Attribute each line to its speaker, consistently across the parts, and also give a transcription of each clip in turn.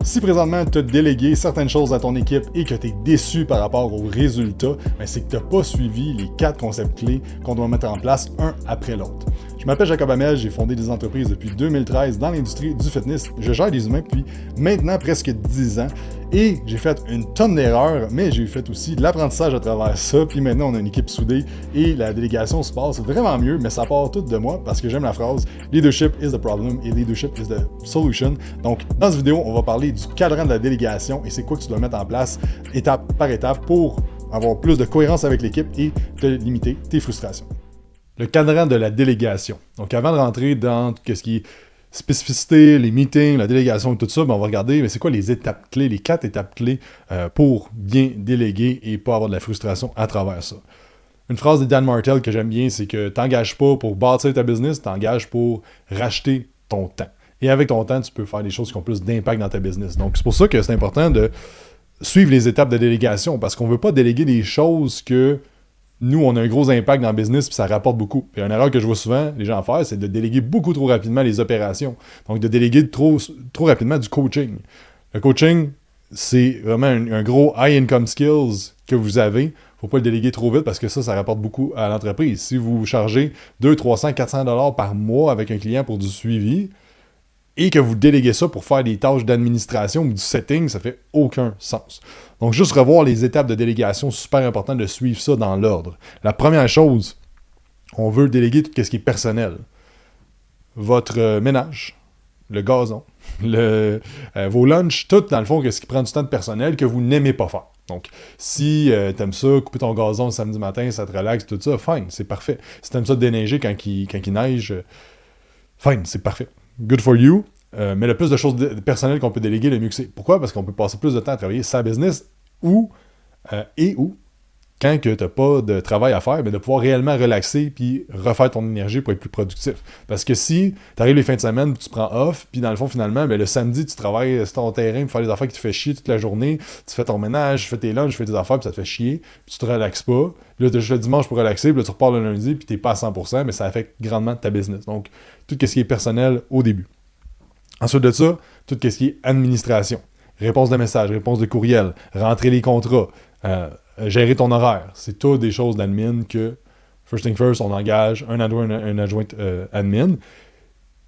Speaker 1: Si présentement tu as délégué certaines choses à ton équipe et que tu es déçu par rapport aux résultats, c'est que tu n'as pas suivi les 4 concepts clés qu'on doit mettre en place un après l'autre. Je m'appelle Jacob Hamel, j'ai fondé des entreprises depuis 2013 dans l'industrie du fitness. Je gère des humains depuis maintenant presque 10 ans et j'ai fait une tonne d'erreurs, mais j'ai fait aussi de l'apprentissage à travers ça. Puis maintenant, on a une équipe soudée et la délégation se passe vraiment mieux, mais ça part tout de moi parce que j'aime la phrase « Leadership is the problem et leadership is the solution ». Donc, dans cette vidéo, on va parler du cadran de la délégation et c'est quoi que tu dois mettre en place étape par étape pour avoir plus de cohérence avec l'équipe et te limiter tes frustrations. Le cadran de la délégation. Donc, avant de rentrer dans ce qui est spécificité, les meetings, la délégation, tout ça, on va regarder c'est quoi les étapes clés, les 4 étapes clés pour bien déléguer et pas avoir de la frustration à travers ça. Une phrase de Dan Martell que j'aime bien, c'est que t'engages pas pour bâtir ta business, t'engages pour racheter ton temps. Et avec ton temps, tu peux faire des choses qui ont plus d'impact dans ta business. Donc, c'est pour ça que c'est important de suivre les étapes de délégation parce qu'on veut pas déléguer des choses que nous, on a un gros impact dans le business puis ça rapporte beaucoup. Et une erreur que je vois souvent les gens faire, c'est de déléguer beaucoup trop rapidement les opérations. Donc, de déléguer trop rapidement du coaching. Le coaching, c'est vraiment un gros high income skills que vous avez. Il ne faut pas le déléguer trop vite parce que ça rapporte beaucoup à l'entreprise. Si vous chargez 200, 300, 400 $ par mois avec un client pour du suivi, et que vous déléguez ça pour faire des tâches d'administration ou du setting, ça fait aucun sens. Donc, juste revoir les étapes de délégation, super important de suivre ça dans l'ordre. La première chose, on veut déléguer tout ce qui est personnel. Votre ménage, le gazon, vos lunchs, tout dans le fond, ce qui prend du temps de personnel que vous n'aimez pas faire. Donc, si t'aimes ça, couper ton gazon le samedi matin, ça te relaxe, tout ça, fine, c'est parfait. Si t'aimes ça déneiger quand il neige, fine, c'est parfait. Good for you, mais le plus de choses personnelles qu'on peut déléguer, le mieux que c'est. Pourquoi? Parce qu'on peut passer plus de temps à travailler sa business ou quand tu n'as pas de travail à faire, de pouvoir réellement relaxer puis refaire ton énergie pour être plus productif. Parce que si tu arrives les fins de semaine, tu prends off, puis dans le fond, finalement, le samedi, tu travailles sur ton terrain pour faire des affaires qui te fait chier toute la journée, tu fais ton ménage, tu fais tes lunchs, tu fais tes affaires, puis ça te fait chier, puis tu te relaxes pas. Puis là, tu as juste le dimanche pour relaxer, puis là, tu repars le lundi, puis tu n'es pas à 100%, mais ça affecte grandement ta business. Donc, tout ce qui est personnel au début. Ensuite de ça, tout ce qui est administration. Réponse de messages, réponse de courriel, rentrer les contrats, gérer ton horaire. C'est tout des choses d'admin que, first thing first, on engage un adjoint admin.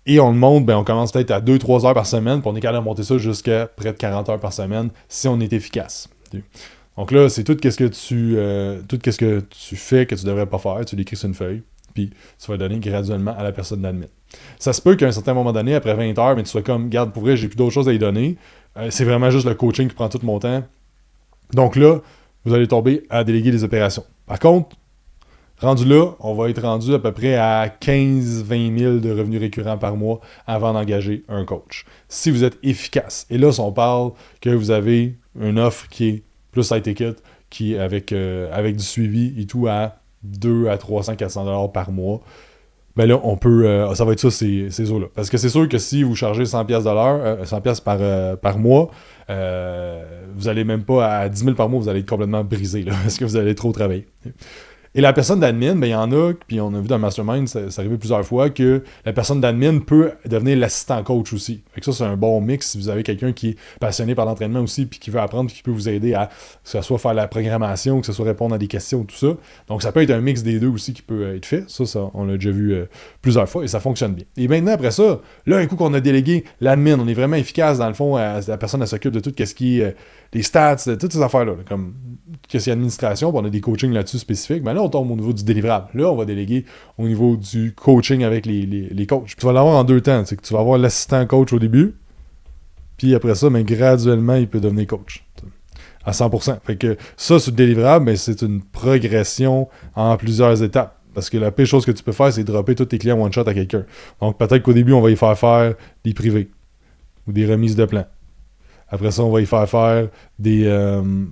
Speaker 1: Et on le monte, on commence peut-être à 2-3 heures par semaine, puis on est capable de monter ça jusqu'à près de 40 heures par semaine si on est efficace. Donc là, c'est tout ce que tu fais que tu devrais pas faire, tu l'écris sur une feuille, puis tu vas le donner graduellement à la personne d'admin. Ça se peut qu'à un certain moment donné, après 20 heures, tu sois comme, garde, pour vrai, j'ai plus d'autres choses à y donner. C'est vraiment juste le coaching qui prend tout mon temps. Donc là, vous allez tomber à déléguer les opérations. Par contre, rendu là, on va être rendu à peu près à 15-20 000 de revenus récurrents par mois avant d'engager un coach. Si vous êtes efficace. Et là, si on parle que vous avez une offre qui est plus high ticket, qui est avec du suivi et tout à 200 à 300, 400 $ par mois, là, on peut, ça va être ça, ces eaux-là. Parce que c'est sûr que si vous chargez 100$ de l'heure, 100$ par mois, vous allez même pas à 10 000 par mois, vous allez être complètement brisé, là, parce que vous allez trop travailler. Et la personne d'admin, il y en a, puis on a vu dans le mastermind, ça arrivé plusieurs fois, que la personne d'admin peut devenir l'assistant coach aussi. Fait que ça, c'est un bon mix si vous avez quelqu'un qui est passionné par l'entraînement aussi, puis qui veut apprendre, puis qui peut vous aider à, que ce soit faire la programmation, que ce soit répondre à des questions, tout ça. Donc, ça peut être un mix des deux aussi qui peut être fait. Ça on l'a déjà vu plusieurs fois, et ça fonctionne bien. Et maintenant, après ça, là, un coup qu'on a délégué l'admin, on est vraiment efficace, dans le fond, la personne, elle s'occupe de tout ce qui est les stats, de toutes ces affaires-là, comme qu'est-ce qu'il y a administration, puis on a des coachings là-dessus spécifiques, mais là, on tombe au niveau du délivrable. Là, on va déléguer au niveau du coaching avec les coachs. Puis tu vas l'avoir en 2 temps. C'est que tu vas avoir l'assistant coach au début, puis après ça, graduellement, il peut devenir coach. À 100%. Fait que ça, sur le délivrable, c'est une progression en plusieurs étapes. Parce que la pire chose que tu peux faire, c'est dropper tous tes clients one-shot à quelqu'un. Donc, peut-être qu'au début, on va y faire des privés ou des remises de plans. Après ça, on va y faire des...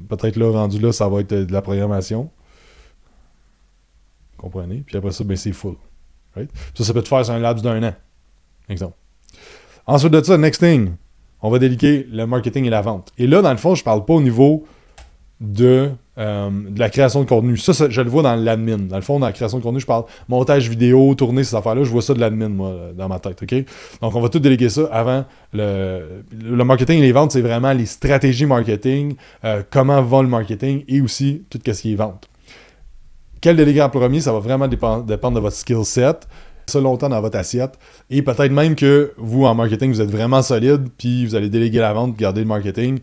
Speaker 1: peut-être là, rendu là, ça va être de la programmation. Comprenez? Puis après ça, c'est full. Right? Ça peut te faire sur un laps d'1 an. Exemple. Ensuite de ça, next thing, on va déléguer le marketing et la vente. Et là, dans le fond, je parle pas au niveau de de la création de contenu. Ça, je le vois dans l'admin. Dans le fond, dans la création de contenu, je parle montage vidéo, tourner ces affaires-là, je vois ça de l'admin, moi, dans ma tête, OK? Donc, on va tout déléguer ça avant le marketing et les ventes, c'est vraiment les stratégies marketing, comment va le marketing et aussi tout ce qui est vente. Quel délégué en premier, ça va vraiment dépendre de votre skill set, ça longtemps dans votre assiette, et peut-être même que vous, en marketing, vous êtes vraiment solide, puis vous allez déléguer la vente, puis garder le marketing.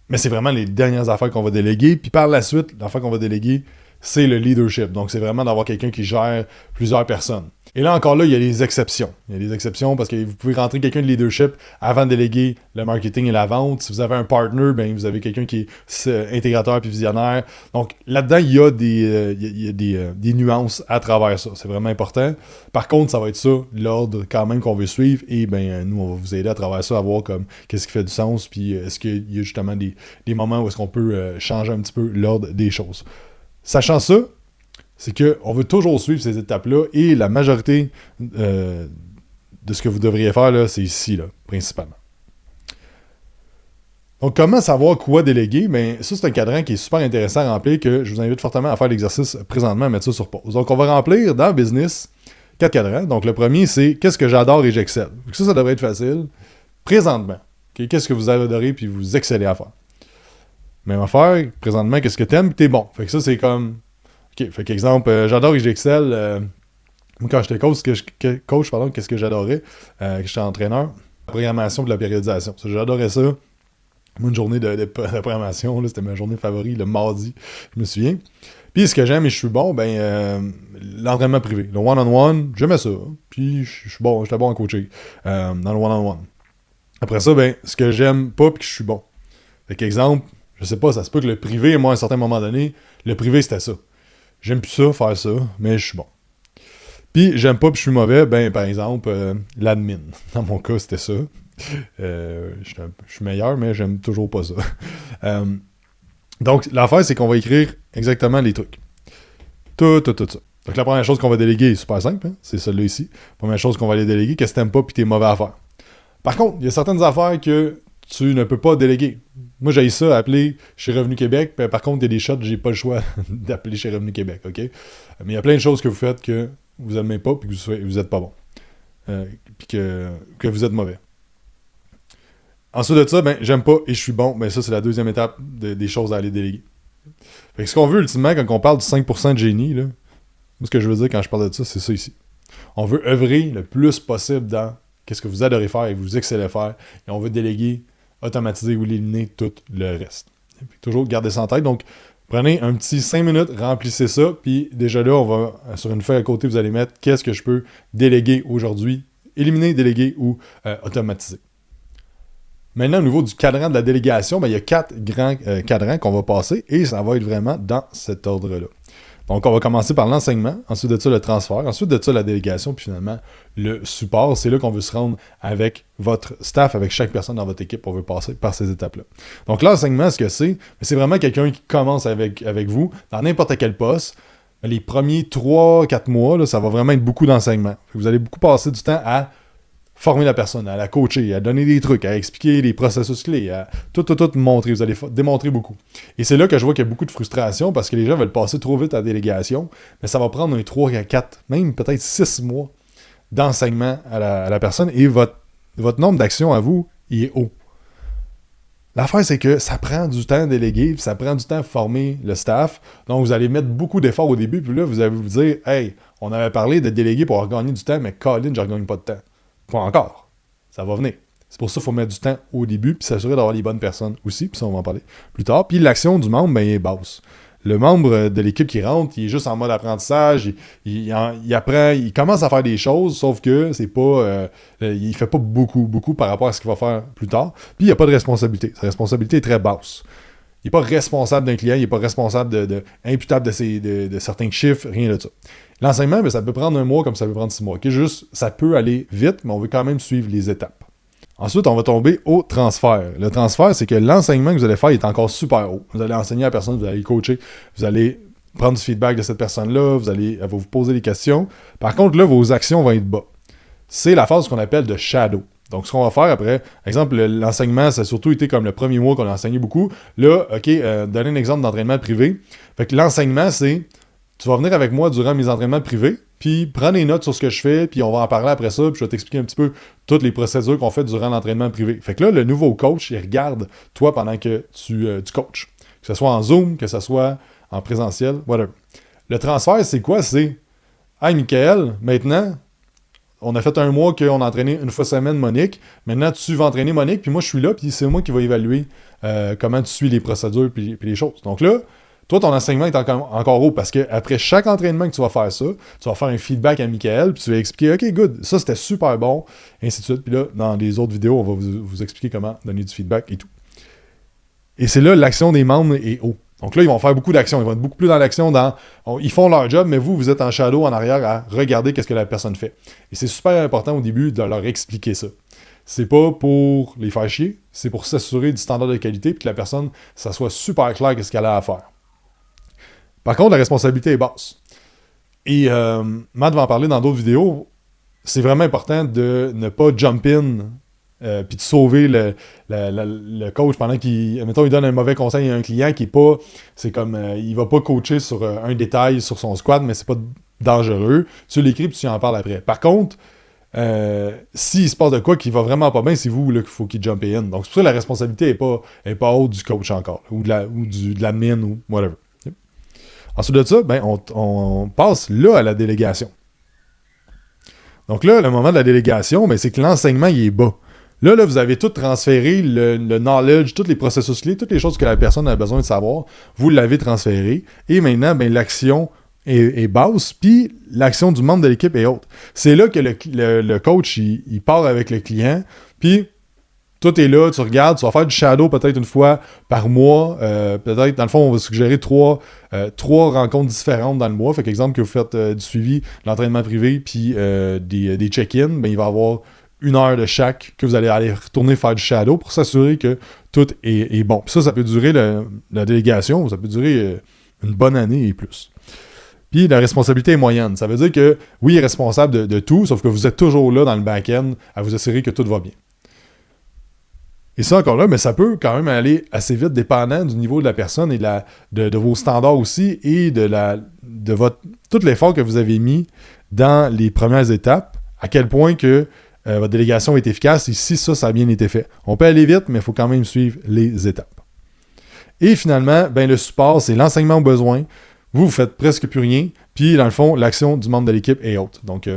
Speaker 1: Mais c'est vraiment les dernières affaires qu'on va déléguer. Puis par la suite, l'affaire qu'on va déléguer, c'est le leadership. Donc, c'est vraiment d'avoir quelqu'un qui gère plusieurs personnes. Et là, encore là, il y a des exceptions. Il y a des exceptions parce que vous pouvez rentrer quelqu'un de leadership avant de déléguer le marketing et la vente. Si vous avez un partner, ben vous avez quelqu'un qui est intégrateur puis visionnaire. Donc, là-dedans, il y a des nuances à travers ça. C'est vraiment important. Par contre, ça va être ça, l'ordre quand même qu'on veut suivre. Et ben nous, on va vous aider à travers ça à voir comme qu'est-ce qui fait du sens. Puis est-ce qu'il y a justement des moments où est-ce qu'on peut changer un petit peu l'ordre des choses. Sachant ça, c'est qu'on veut toujours suivre ces étapes-là et la majorité de ce que vous devriez faire, là, c'est ici, là, principalement. Donc, comment savoir quoi déléguer? Bien, ça, c'est un cadran qui est super intéressant à remplir que je vous invite fortement à faire l'exercice présentement, à mettre ça sur pause. Donc, on va remplir dans Business 4 cadrans. Donc, le premier, c'est qu'est-ce que j'adore et j'excelle. Ça devrait être facile. Présentement, okay? Qu'est-ce que vous adorez puis vous excellez à faire? Même affaire, présentement, qu'est-ce que t'aimes et t'es bon. Fait que ça, c'est comme... OK, fait qu'exemple, j'adore et j'excelle. Moi, quand j'étais coach, qu'est-ce que j'adorais? Que j'étais entraîneur, la programmation de la périodisation. Ça, j'adorais ça. Moi, une journée de programmation, là, c'était ma journée favorite, le mardi, je me souviens. Puis, ce que j'aime et je suis bon, l'entraînement privé. Le one-on-one, j'aimais ça. Puis, j'étais bon en coaching dans le one-on-one. Après ça, ce que j'aime pas puis que je suis bon. Fait qu'exemple, je sais pas, ça se peut que le privé, moi, à un certain moment donné, le privé, c'était ça. J'aime plus ça, faire ça, mais je suis bon. Puis, j'aime pas puis je suis mauvais, par exemple, l'admin. Dans mon cas, c'était ça. Je suis meilleur, mais j'aime toujours pas ça. Donc, l'affaire, c'est qu'on va écrire exactement les trucs. Tout ça. Donc, la première chose qu'on va déléguer est super simple, hein? C'est celle-là ici. La première chose qu'on va aller déléguer, qu'est-ce que t'aimes pas puis t'es mauvais à faire. Par contre, il y a certaines affaires que tu ne peux pas déléguer. Moi, j'ai ça appeler chez Revenu Québec. Puis, par contre, il y a des shots, j'ai pas le choix d'appeler chez Revenu Québec, OK? Mais il y a plein de choses que vous faites que vous n'aimez pas puis que vous n'êtes pas bon. Puis que vous êtes mauvais. Ensuite de ça, j'aime pas et je suis bon. Ça, c'est la deuxième étape des choses à aller déléguer. Fait que ce qu'on veut, ultimement, quand on parle du 5% de génie, là, ce que je veux dire quand je parle de ça, c'est ça ici. On veut œuvrer le plus possible dans qu'est-ce que vous adorez faire et vous excellez faire. Et on veut déléguer, automatiser ou éliminer tout le reste. Toujours garder ça en tête. Donc, prenez un petit 5 minutes, remplissez ça. Puis déjà là, on va, sur une feuille à côté, vous allez mettre qu'est-ce que je peux déléguer aujourd'hui. Éliminer, déléguer ou automatiser. Maintenant, au niveau du cadran de la délégation, il y a 4 grands cadrans qu'on va passer et ça va être vraiment dans cet ordre-là. Donc, on va commencer par l'enseignement, ensuite de ça, le transfert, ensuite de ça, la délégation, puis finalement, le support. C'est là qu'on veut se rendre avec votre staff, avec chaque personne dans votre équipe. On veut passer par ces étapes-là. Donc, l'enseignement, ce que c'est vraiment quelqu'un qui commence avec vous dans n'importe quel poste. Les premiers 3-4 mois, là, ça va vraiment être beaucoup d'enseignement. Vous allez beaucoup passer du temps à former la personne, à la coacher, à donner des trucs, à expliquer les processus clés, à tout montrer. Vous allez démontrer beaucoup. Et c'est là que je vois qu'il y a beaucoup de frustration parce que les gens veulent passer trop vite à la délégation, mais ça va prendre un 3 à 4, même peut-être 6 mois d'enseignement à la personne et votre nombre d'actions à vous, il est haut. L'affaire, c'est que ça prend du temps à déléguer, puis ça prend du temps à former le staff. Donc, vous allez mettre beaucoup d'efforts au début, puis là, vous allez vous dire « Hey, on avait parlé de déléguer pour regagner du temps, mais Colin, je ne regagne pas de temps. » Pas encore. Ça va venir. C'est pour ça qu'il faut mettre du temps au début, puis s'assurer d'avoir les bonnes personnes aussi, puis ça, on va en parler plus tard. Puis l'action du membre, il est basse. Le membre de l'équipe qui rentre, il est juste en mode apprentissage, il apprend, il commence à faire des choses, sauf que c'est pas, il fait pas beaucoup par rapport à ce qu'il va faire plus tard. Puis il n'y a pas de responsabilité. Sa responsabilité est très basse. Il n'est pas responsable d'un client, il n'est pas responsable imputable de certains chiffres, rien de ça. L'enseignement, ça peut prendre 1 mois comme ça peut prendre 6 mois. Okay? Juste, ça peut aller vite, mais on veut quand même suivre les étapes. Ensuite, on va tomber au transfert. Le transfert, c'est que l'enseignement que vous allez faire est encore super haut. Vous allez enseigner à la personne, vous allez coacher, vous allez prendre du feedback de cette personne-là, elle va vous poser des questions. Par contre, là, vos actions vont être bas. C'est la phase qu'on appelle de shadow. Donc, ce qu'on va faire après, exemple, l'enseignement, ça a surtout été comme le premier mois qu'on a enseigné beaucoup. Là, OK, donner un exemple d'entraînement privé. Fait que l'enseignement, c'est, tu vas venir avec moi durant mes entraînements privés, puis prends des notes sur ce que je fais, puis on va en parler après ça, puis je vais t'expliquer un petit peu toutes les procédures qu'on fait durant l'entraînement privé. Fait que là, le nouveau coach, il regarde toi pendant que tu coaches. Que ce soit en Zoom, que ce soit en présentiel, whatever. Le transfert, c'est quoi? C'est, hey, Michael, maintenant, on a fait un mois qu'on a entraîné une fois semaine Monique. Maintenant, tu vas entraîner Monique, puis moi, je suis là, puis c'est moi qui vais évaluer comment tu suis les procédures puis les choses. Donc là, toi, ton enseignement est encore haut parce qu'après chaque entraînement que tu vas faire ça, tu vas faire un feedback à Michael, puis tu vas expliquer, OK, good, ça c'était super bon, et ainsi de suite. Puis là, dans les autres vidéos, on va vous expliquer comment donner du feedback et tout. Et c'est là, l'action des membres est haut. Donc là, ils vont faire beaucoup d'actions. Ils vont être beaucoup plus dans l'action. Ils font leur job, mais vous êtes en shadow, en arrière, à regarder qu'est-ce que la personne fait. Et c'est super important au début de leur expliquer ça. C'est pas pour les faire chier, c'est pour s'assurer du standard de qualité, puis que la personne, ça soit super clair qu'est-ce qu'elle a à faire. Par contre, la responsabilité est basse. Et Matt va en parler dans d'autres vidéos. C'est vraiment important de ne pas jump in puis de sauver le coach pendant qu'il, mettons, il donne un mauvais conseil à un client qui est pas, c'est comme, il va pas coacher sur un détail sur son squat, mais c'est pas dangereux. Tu l'écris puis tu en parles après. Par contre, s'il se passe de quoi qui va vraiment pas bien, c'est vous là qu'il faut qu'il jump in. Donc c'est pour ça que la responsabilité est pas haute du coach encore, ou de l'admin ou whatever. Ensuite de ça, ben, on passe là à la délégation. Donc là, le moment de la délégation, ben, c'est que l'enseignement il est bas. Là, vous avez tout transféré, le knowledge, tous les processus clés, toutes les choses que la personne a besoin de savoir, vous l'avez transféré. Et maintenant, ben, l'action est basse, puis l'action du membre de l'équipe est haute. C'est là que le coach, il part avec le client, puis tout est là, tu regardes, tu vas faire du shadow peut-être une fois par mois. Peut-être, dans le fond, on va suggérer trois rencontres différentes dans le mois. Fait qu'exemple, que vous faites du suivi, de l'entraînement privé, puis des check-in, ben, il va y avoir 1 heure de chaque que vous allez aller retourner faire du shadow pour s'assurer que tout est bon. Puis ça peut durer, la délégation, ça peut durer une bonne année et plus. Puis la responsabilité est moyenne. Ça veut dire que, oui, il est responsable de tout, sauf que vous êtes toujours là dans le back-end à vous assurer que tout va bien. Et ça, encore là, mais ça peut quand même aller assez vite, dépendant du niveau de la personne et de vos standards aussi et de tout l'effort que vous avez mis dans les premières étapes, à quel point que votre délégation est efficace et si ça a bien été fait. On peut aller vite, mais il faut quand même suivre les étapes. Et finalement, ben, le support, c'est l'enseignement aux besoins. Vous faites presque plus rien, puis dans le fond, l'action du membre de l'équipe est haute. Donc,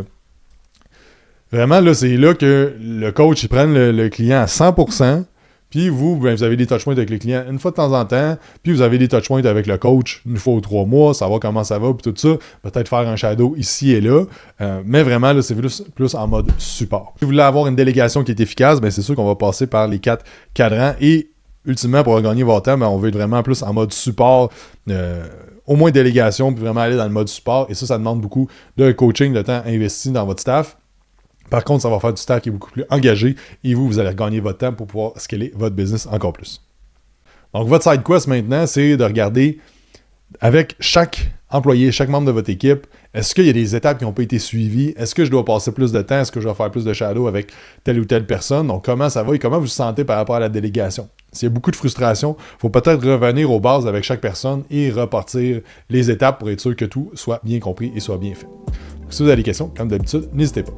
Speaker 1: vraiment, là, c'est là que le coach, il prend le client à 100%, puis vous avez des touchpoints avec le client une fois de temps en temps, puis vous avez des touchpoints avec le coach une fois ou 3 mois, savoir comment ça va, puis tout ça, peut-être faire un shadow ici et là, mais vraiment, là, c'est plus en mode support. Si vous voulez avoir une délégation qui est efficace, ben c'est sûr qu'on va passer par les 4 cadrans, et ultimement, pour gagner votre temps, ben, on veut être vraiment plus en mode support, au moins délégation, puis vraiment aller dans le mode support, et ça demande beaucoup de coaching, de temps investi dans votre staff. Par contre, ça va faire du staff qui est beaucoup plus engagé et vous allez gagner votre temps pour pouvoir scaler votre business encore plus. Donc, votre side quest maintenant, c'est de regarder avec chaque employé, chaque membre de votre équipe, est-ce qu'il y a des étapes qui n'ont pas été suivies? Est-ce que je dois passer plus de temps? Est-ce que je dois faire plus de shadow avec telle ou telle personne? Donc, comment ça va et comment vous vous sentez par rapport à la délégation? S'il y a beaucoup de frustration, il faut peut-être revenir aux bases avec chaque personne et repartir les étapes pour être sûr que tout soit bien compris et soit bien fait. Donc, si vous avez des questions, comme d'habitude, n'hésitez pas.